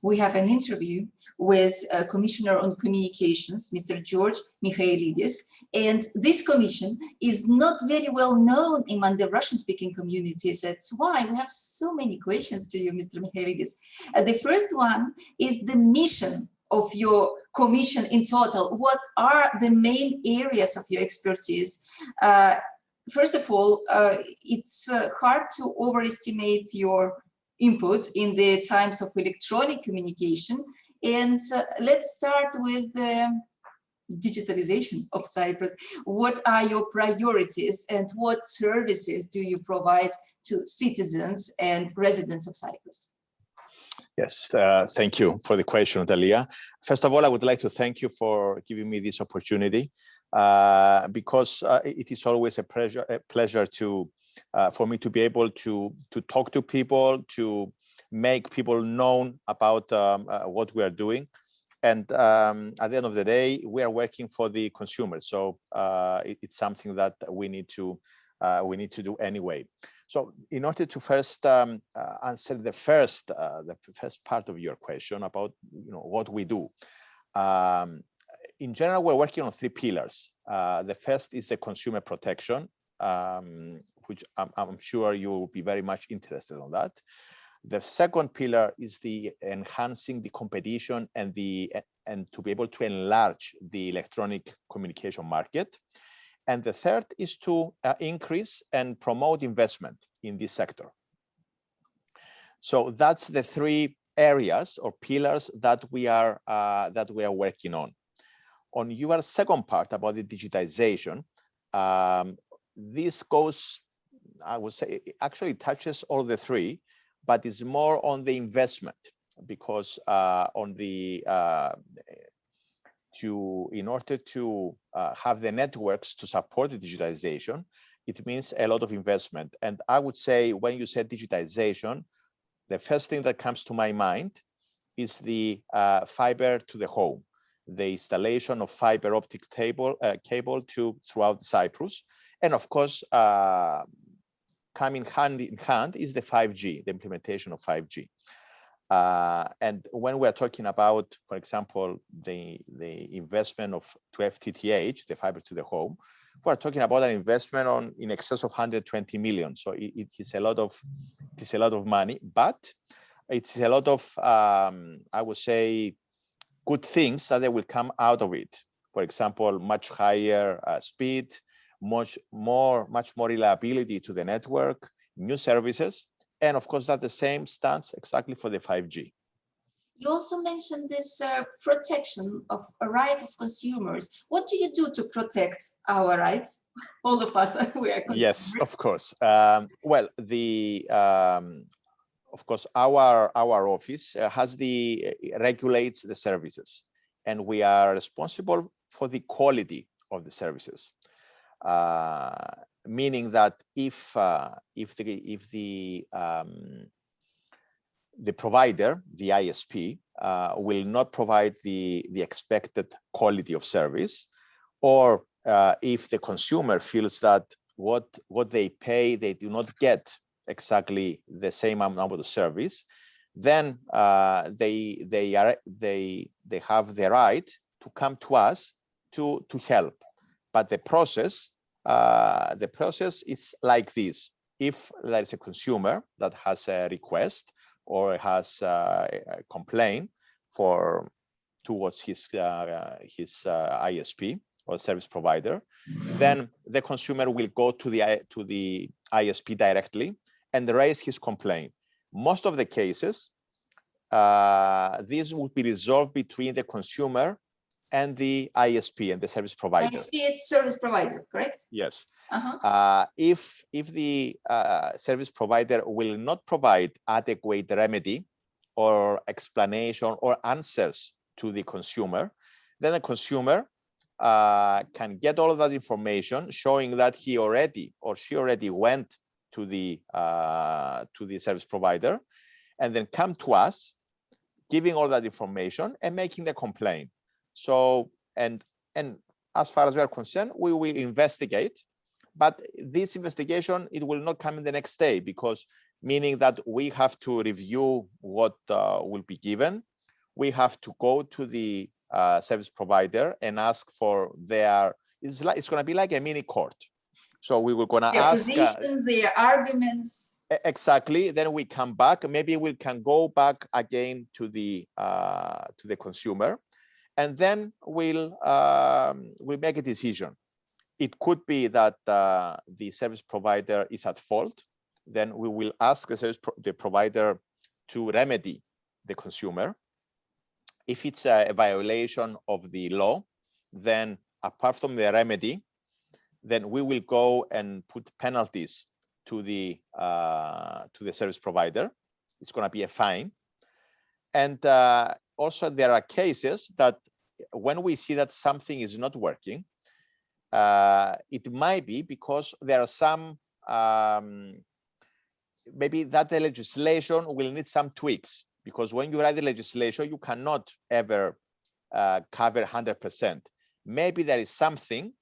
we have an interview with Commissioner on Communications, Mr. George Michaelides, and this commission is not very well known among the Russian-speaking communities. That's why we have so many questions to you, Mr. Michaelides. The first one is the mission of your commission in total. What are the main areas of your expertise? First of all, it's hard to overestimate your input in the times of electronic communication. And let's start with the digitalization of Cyprus. What are your priorities and what services do you provide to citizens and residents of Cyprus? Yes, thank you for the question, Dalia. First of all, I would like to thank you for giving me this opportunity because it is always a pleasure to for me to be able to talk to people, to make people known about what we are doing. And at the end of the day, we are working for the consumer. So it's something that we need to do anyway. So in order to first answer the first part of your question about what we do. In general, we're working on 3 pillars. The first is the consumer protection, which I'm sure you will be very much interested on that. The second pillar is the enhancing the competition and to be able to enlarge the electronic communication market. And the third is to increase and promote investment in this sector. So that's the 3 areas or pillars that we are working on. On your second part about the digitization, this goes, I would say, it actually touches all the 3, but it's more on the investment because in order to have the networks to support the digitization, it means a lot of investment. And I would say when you said digitization, the first thing that comes to my mind is the fiber to the home, the installation of fiber optics cable throughout Cyprus. And of course, coming hand in hand is the 5G, the implementation of 5G. And when we're talking about, for example, the investment to FTTH, the fiber to the home, we're talking about an investment in excess of 120 million. So it is a lot of money, but it's a lot of, I would say, good things that they will come out of it. For example, much higher speed, much more reliability to the network, new services. And of course, that the same stands exactly for the 5G. You also mentioned this protection of a right of consumers. What do you do to protect our rights? All of us, we are consumers. Yes, of course. Well, of course, our office regulates the services, and we are responsible for the quality of the services. Meaning that if the provider, the ISP, will not provide the expected quality of service, or if the consumer feels that what they pay, they do not get exactly the same amount of service, then they have the right to come to us to help. But the process is like this. If there is a consumer that has a request or has a complaint towards his ISP or service provider, then the consumer will go to the ISP directly and raise his complaint. Most of the cases, this will be resolved between the consumer and the ISP and the service provider. ISP is service provider, correct? Yes. If the service provider will not provide adequate remedy or explanation or answers to the consumer, then the consumer can get all of that information showing that he already or she already went to the service provider, and then come to us, giving all that information and making the complaint. So, and as far as we are concerned, we will investigate, but this investigation, it will not come in the next day, because meaning that we have to review what will be given, we have to go to the service provider and ask for their, it's going to be like a mini court. So we were going to ask positions, their arguments. Exactly. Then we come back. Maybe we can go back again to the consumer, and then we'll make a decision. It could be that the service provider is at fault. Then we will ask the provider to remedy the consumer. If it's a violation of the law, then apart from the remedy, then we will go and put penalties to the service provider. It's going to be a fine. And also there are cases that when we see that something is not working, it might be because there are some, maybe that the legislation will need some tweaks, because when you write the legislation, you cannot ever cover 100%. Maybe there is something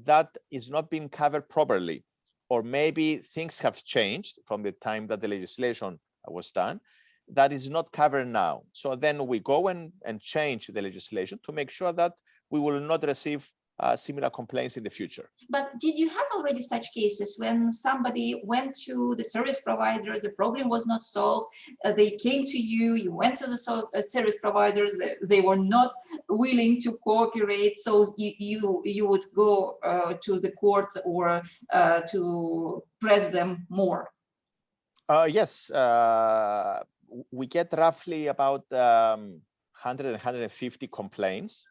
that is not being covered properly, or maybe things have changed from the time that the legislation was done that is not covered now. So then we go and change the legislation to make sure that we will not receive similar complaints in the future. But did you have already such cases when somebody went to the service providers, the problem was not solved, they came to you, you went to the service providers, they were not willing to cooperate, so you would go to the court or to press them more? Yes, we get roughly about 100 and 150 complaints.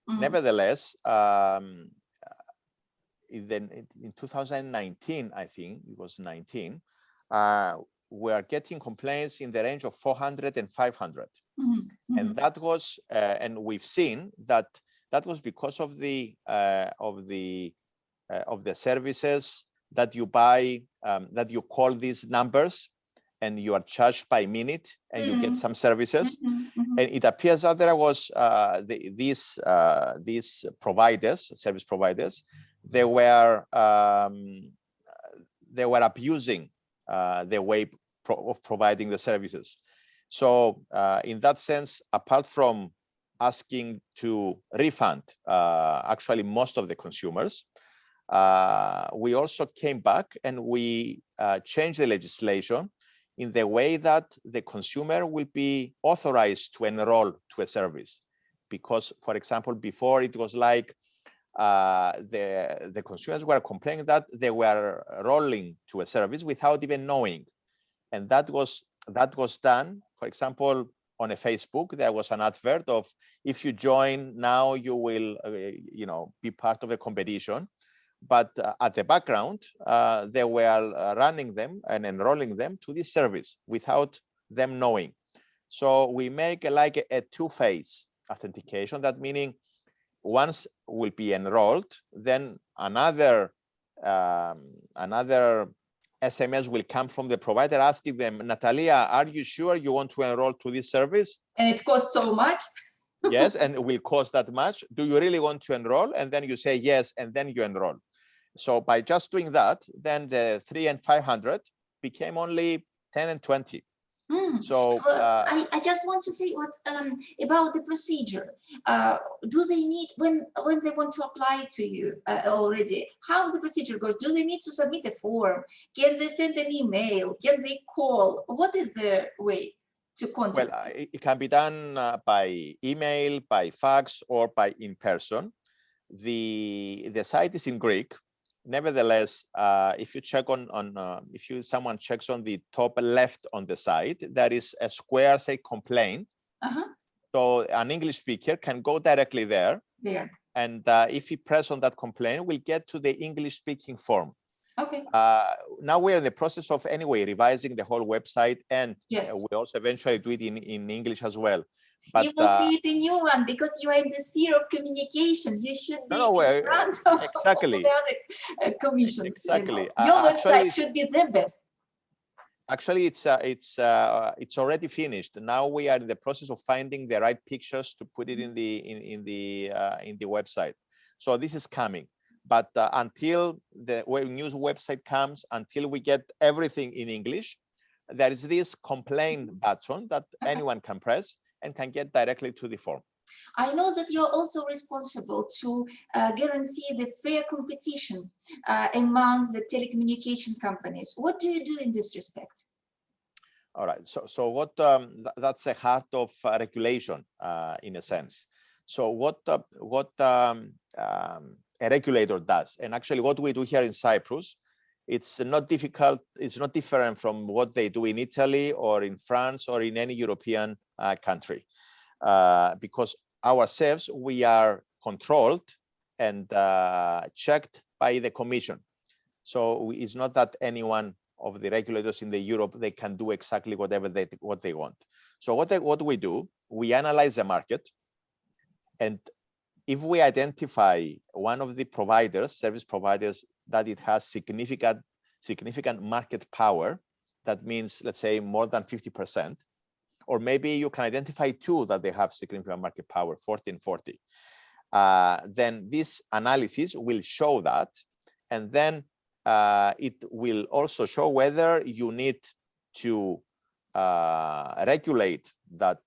Mm-hmm. Nevertheless, in 2019, I think it was 19, we are getting complaints in the range of 400 and 500. Mm-hmm. And that was, and we've seen that was because of the services that you buy, that you call these numbers, and you are charged by minute, and you get some services. And it appears that there was these providers, service providers, they were abusing the way of providing the services. So in that sense, apart from asking to refund actually most of the consumers, we also came back and we changed the legislation in the way that the consumer will be authorized to enroll to a service. Because, for example, before it was like the consumers were complaining that they were enrolling to a service without even knowing. And that was done, for example, on a Facebook, there was an advert of, if you join now, you will be part of a competition. But at the background, they were running them and enrolling them to this service without them knowing. So we make like a two-phase authentication. That meaning, once will be enrolled, then another SMS will come from the provider asking them, Natalia, are you sure you want to enroll to this service? And it costs so much. Yes, and it will cost that much. Do you really want to enroll? And then you say yes, and then you enroll. So by just doing that, then the 300 and 500 became only 10 and 20. So I just want to say what about the procedure. Do they need, when they want to apply to you already, how the procedure goes? Do they need to submit a form? Can they send an email? Can they call? What is the way to contact? Well, it can be done by email, by fax, or by in person. The site is in Greek. Nevertheless, if you check someone checks on the top left on the site, there is a square, say complaint. So an English speaker can go directly there. And if he press on that complaint, we'll get to the English speaking form. Okay. Now we're in the process of anyway revising the whole website, and yes, we also eventually do it in English as well. But you will create a new one because you are in the sphere of communication. You should be in front of exactly. all the other commissions. Exactly. Your website should be the best. Actually, it's already finished. Now we are in the process of finding the right pictures to put it in the website. So this is coming. But until the news website comes, until we get everything in English, there is this complaint button that anyone can press. and can get directly to the form. I know that you're also responsible to guarantee the fair competition among the telecommunication companies. What do you do in this respect? All right, so what that's the heart of regulation in a sense. So what a regulator does, and actually what we do here in Cyprus, it's not difficult, it's not different from what they do in Italy or in France or in any European country, because ourselves, we are controlled and checked by the Commission. So it's not that anyone of the regulators in the Europe, they can do exactly whatever what they want. So what we do, we analyze the market, and if we identify one of the providers, service providers, that it has significant market power, that means, let's say, more than 50%, or maybe you can identify two that they have significant market power, 40 and 40. Then this analysis will show that, and then it will also show whether you need to regulate that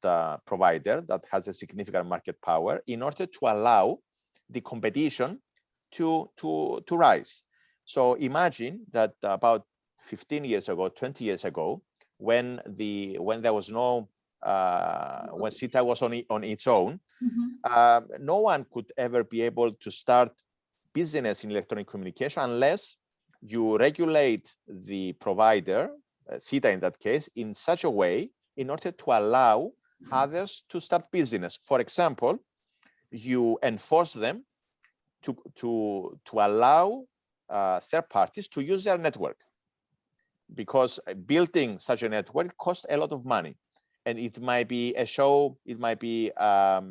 provider that has a significant market power in order to allow the competition to rise. So imagine that about 15 years ago, 20 years ago, when there was no when CETA was on its own, no one could ever be able to start business in electronic communication unless you regulate the provider, CETA in that case, in such a way in order to allow others to start business. For example, you enforce them to allow third parties to use their network, because building such a network costs a lot of money, and it might be a show, it might be like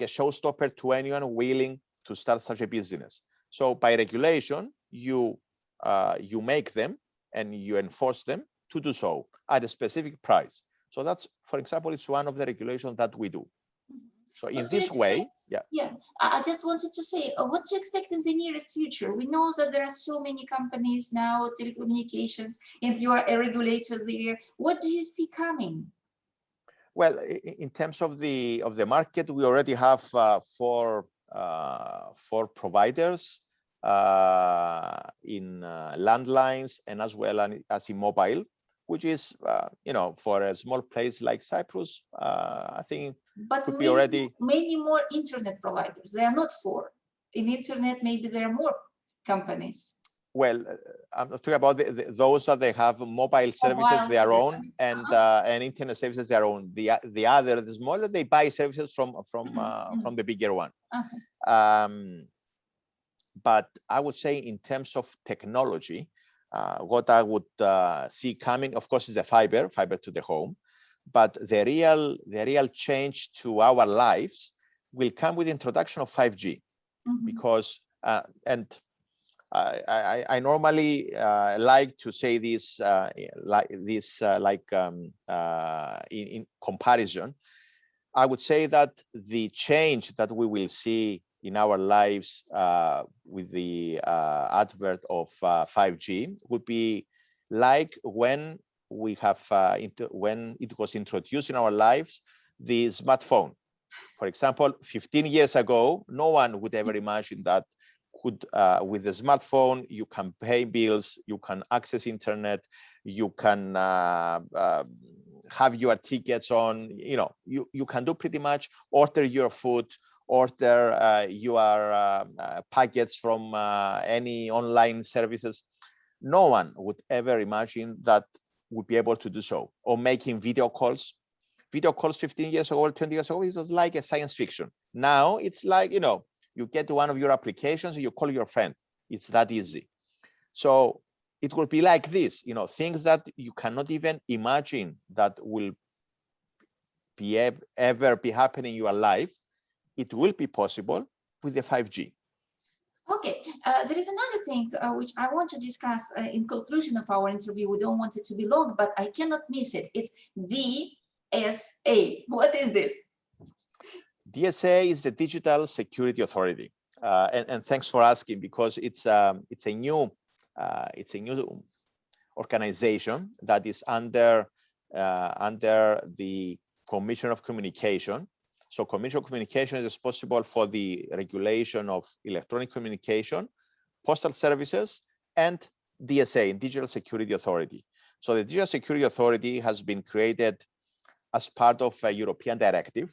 a showstopper to anyone willing to start such a business. So by regulation, you make them and you enforce them to do so at a specific price. So that's, for example, it's one of the regulations that we do. So in this way, I just wanted to say, what to expect in the nearest future? We know that there are so many companies now, telecommunications, and you are a regulator there. What do you see coming? Well, in terms of the market, we already have four providers in landlines and as well as in mobile, which is, you know, for a small place like Cyprus, I think could be already many more internet providers. There are not four. In internet, maybe there are more companies. Well, I'm talking about those that they have mobile services their own and internet services their own. The other, the smaller, they buy services from the bigger one. But I would say in terms of technology, what I would see coming, of course, is a fiber to the home. But the real change to our lives will come with the introduction of 5G, because I normally like to say this in comparison. I would say that the change that we will see in our lives with the advent of 5G would be like when we have when it was introduced in our lives, the smartphone. For example, 15 years ago, no one would ever imagine that with the smartphone you can pay bills, you can access internet, you can have your tickets on, you know, you can do pretty much, order your food, order your packets from any online services. No one would ever imagine that would be able to do so, or making video calls. Video calls 15 years ago or 20 years ago, it was like a science fiction. Now it's like, you know, you get to one of your applications and you call your friend. It's that easy. So it will be like this, you know, things that you cannot even imagine that will be ever be happening in your life. It will be possible with the 5G. Okay, there is another thing which I want to discuss in conclusion of our interview. We don't want it to be long, but I cannot miss it. It's DSA. What is this? DSA is the Digital Security Authority, and thanks for asking, because it's a new organization that is under the Commission of Communication. So Commission of Communication is responsible for the regulation of electronic communication, postal services, and DSA, Digital Security Authority. So the Digital Security Authority has been created as part of a European directive,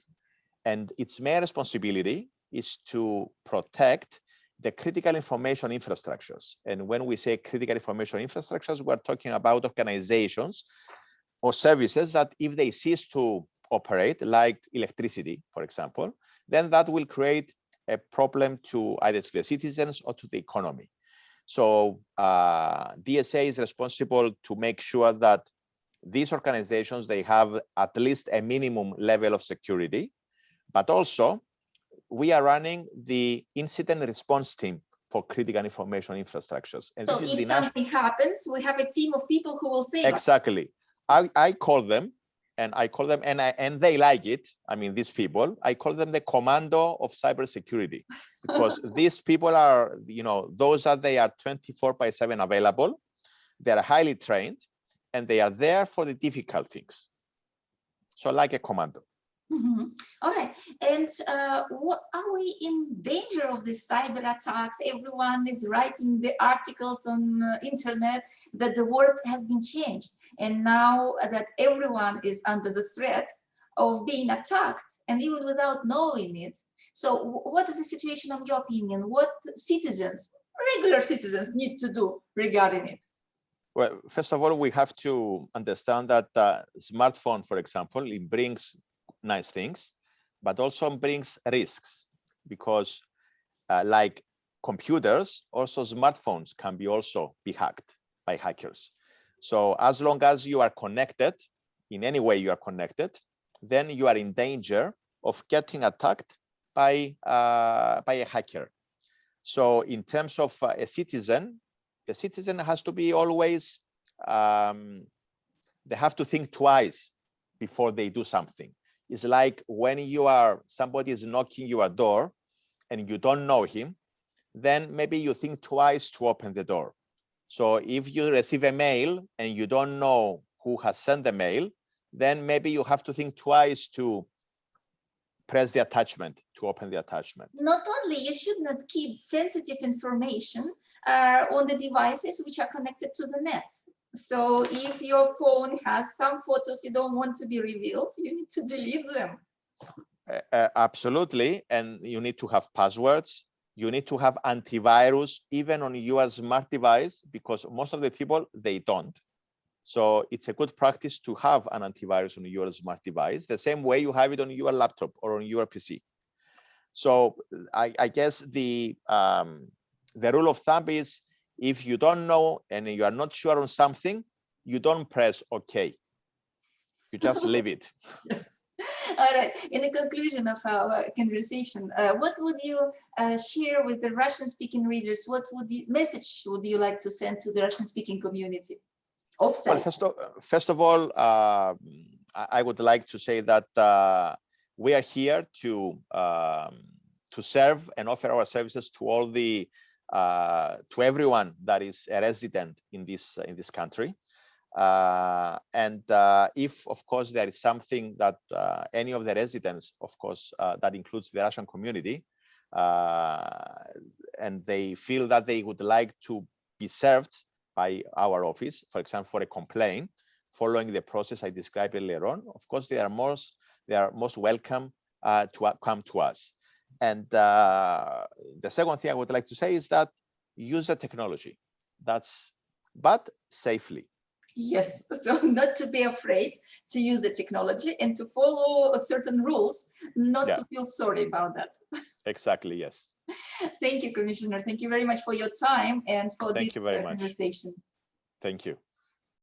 and its main responsibility is to protect the critical information infrastructures. And when we say critical information infrastructures, we're talking about organizations or services that if they cease to operate, like electricity, for example, then that will create a problem to either to the citizens or to the economy. So DSA is responsible to make sure that these organizations, they have at least a minimum level of security, but also we are running the incident response team for critical information infrastructures. And so this if is something happens, we have a team of people who will save us. Exactly. I call them, and they like it. I mean, these people, I call them the commando of cybersecurity, because these people are, you know, those are, they are 24/7 available. They are highly trained, and they are there for the difficult things. So like a commando. Mm-hmm. All right. And what, are we in danger of these cyber attacks? Everyone is writing the articles on internet that the world has been changed. And now that everyone is under the threat of being attacked, and even without knowing it. So what is the situation, in your opinion? What citizens, regular citizens, need to do regarding it? Well, first of all, we have to understand that smartphone, for example, it brings nice things, but also brings risks, because like computers, also smartphones can be hacked by hackers. So as long as you are connected, in any way you are connected, then you are in danger of getting attacked by a hacker. So in terms of a citizen, the citizen has to be always, they have to think twice before they do something. It's like when somebody is knocking your door and you don't know him, then maybe you think twice to open the door. So if you receive a mail and you don't know who has sent the mail, then maybe you have to think twice to press the attachment, to open the attachment. Not only, you should not keep sensitive information on the devices which are connected to the net. So if your phone has some photos you don't want to be revealed, you need to delete them. Absolutely. And you need to have passwords. You need to have antivirus, even on your smart device, because most of the people, they don't. So it's a good practice to have an antivirus on your smart device, the same way you have it on your laptop or on your PC. So I guess the rule of thumb is, if you don't know and you are not sure on something, you don't press OK. You just leave it. Yes. All right. In the conclusion of our conversation, what would you share with the Russian-speaking readers? What message would you like to send to the Russian-speaking community? Well, first of all, I would like to say that we are here to serve and offer our services to all to everyone that is a resident in this country. And if, of course, there is something that any of the residents, of course, that includes the Russian community, and they feel that they would like to be served by our office, for example, for a complaint, following the process I described earlier on, of course, they are most welcome to come to us. And the second thing I would like to say is that use the technology, but safely. Yes, so not to be afraid to use the technology and to follow certain rules, not to feel sorry about that. Exactly, yes. Thank you, Commissioner. Thank you very much for your time and for this conversation. Thank you.